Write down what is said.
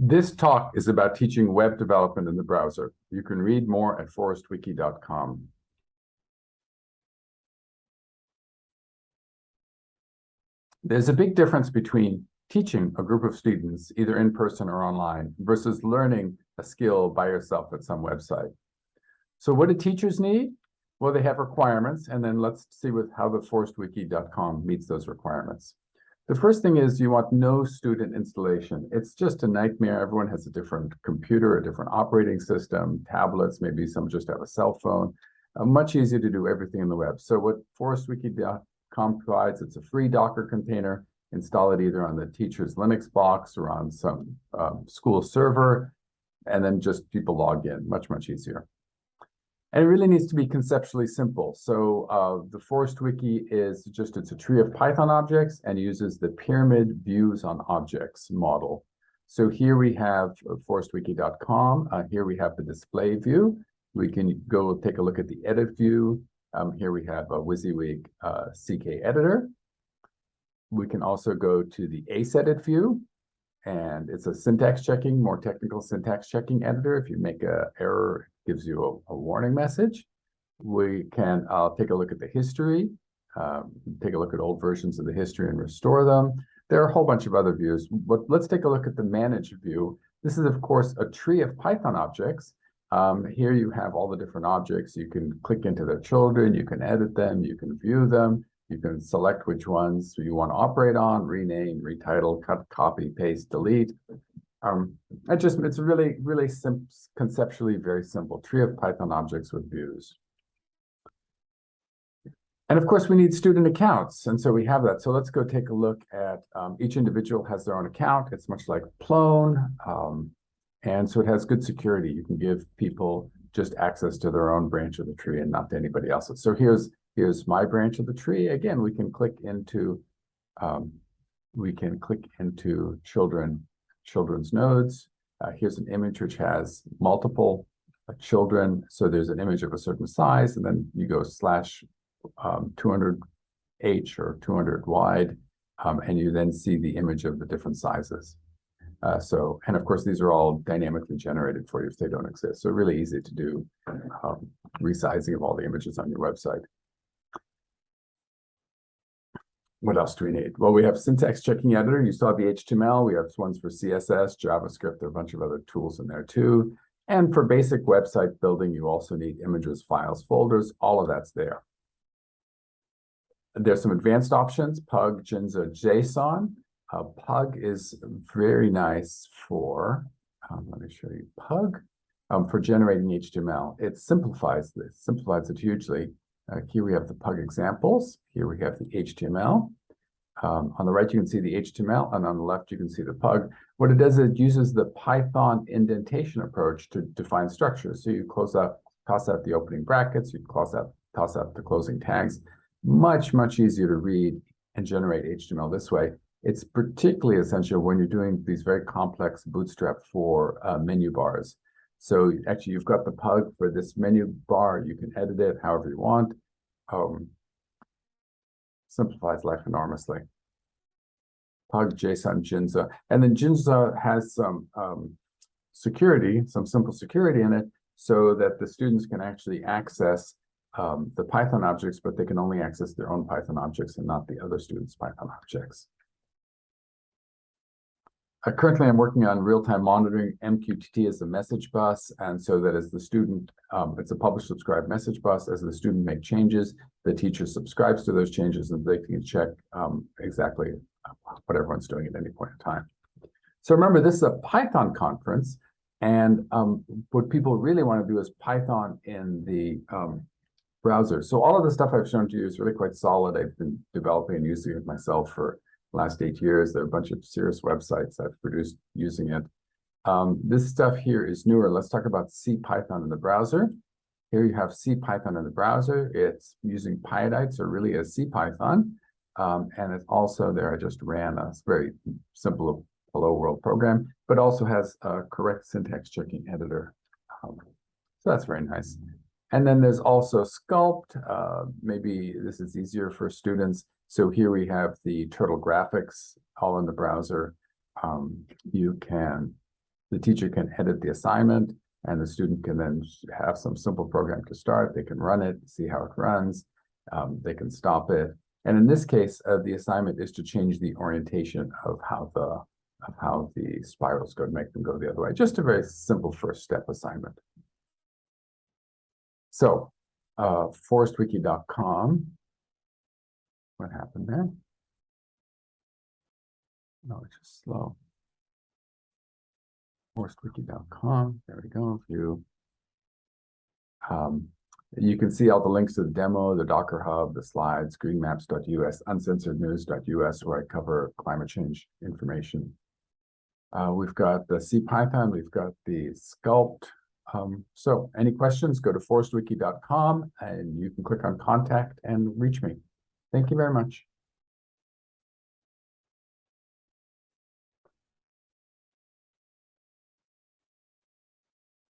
This talk is about teaching web development in the browser. You can read more at forestwiki.com. There's a big difference between teaching a group of students, either in person or online, versus learning a skill by yourself at some website. So what do teachers need? Well, they have requirements, and then let's see how the forestwiki.com meets those requirements. The first thing is you want no student installation. It's just a nightmare. Everyone has a different computer, a different operating system, tablets, maybe some just have a cell phone. Much easier to do everything in the web. So what forestwiki.com provides, it's a free Docker container. Install it either on the teacher's Linux box or on some school server, and then just people log in. Much, much easier. And it really needs to be conceptually simple. So the Forest Wiki is it's a tree of Python objects and uses the pyramid views on objects model. So here we have forestwiki.com. Here we have the display view. We can go take a look at the edit view. Here we have a WYSIWYG CK editor. We can also go to the ACE edit view. And it's a syntax checking, more technical syntax checking editor. If you make an error, it gives you a warning message. We can take a look at the history, take a look at old versions of the history and restore them. There are a whole bunch of other views, but let's take a look at the manage view. This is, of course, a tree of Python objects. Here you have all the different objects. You can click into their children, you can edit them, you can view them. You can select which ones you want to operate on, rename, retitle, cut, copy, paste, delete. It's really, really conceptually very simple. Tree of Python objects with views. And of course, we need student accounts. And so we have that. So let's go take a look at each individual has their own account. It's much like Plone. And so it has good security. You can give people just access to their own branch of the tree and not to anybody else's. So here's my branch of the tree. Again, we can click into children's nodes. Here's an image which has multiple children. So there's an image of a certain size, and then you go slash 200H or 200 wide, and you then see the image of the different sizes. And of course, these are all dynamically generated for you if they don't exist. So really easy to do resizing of all the images on your website. What else do we need? Well, we have syntax checking editor. You saw the HTML. We have ones for CSS, JavaScript. There are a bunch of other tools in there too. And for basic website building, you also need images, files, folders. All of that's there. There's some advanced options, Pug, Jinza, JSON. Pug is very nice for, let me show you Pug, for generating HTML. It simplifies it hugely. Here we have the Pug examples. Here we have the HTML. On the right, you can see the HTML, and on the left, you can see the Pug. What it does is it uses the Python indentation approach to define structures. So you toss out the opening brackets, you toss out the closing tags. Much, much easier to read and generate HTML this way. It's particularly essential when you're doing these very complex Bootstrap 4 menu bars. So actually, you've got the Pug for this menu bar. You can edit it however you want. Simplifies life enormously. Pug, JSON, Jinza. And then Jinza has some security, some simple security in it, so that the students can actually access the Python objects, but they can only access their own Python objects and not the other students' Python objects. Currently, I'm working on real-time monitoring. MQTT is the message bus, and so that as the student, it's a publish-subscribe message bus. As the student make changes, the teacher subscribes to those changes, and they can check exactly what everyone's doing at any point in time. So remember, this is a Python conference, and what people really want to do is Python in the browser. So all of the stuff I've shown to you is really quite solid. I've been developing and using it myself for last 8 years. There are a bunch of serious websites I've produced using it. This stuff here is newer. Let's talk about CPython in the browser. Here you have CPython in the browser. It's using Pyodite, or really a CPython. And it's also there. I just ran a very simple hello world program, but also has a correct syntax checking editor. So that's very nice. And then there's also Sculpt. Maybe this is easier for students. So here we have the turtle graphics all in the browser. You can The teacher can edit the assignment, and the student can then have some simple program to start. They can run it, see how it runs. They can stop it. And in this case, the assignment is to change the orientation of how the spirals go, to make them go the other way. Just a very simple first step assignment. So, forestwiki.com. What happened there? No, it's just slow. Forestwiki.com. There we go. You can see all the links to the demo, the Docker Hub, the slides, greenmaps.us, uncensorednews.us, where I cover climate change information. We've got the CPython, we've got the Sculpt. So any questions, go to forestwiki.com and you can click on contact and reach me. Thank you very much.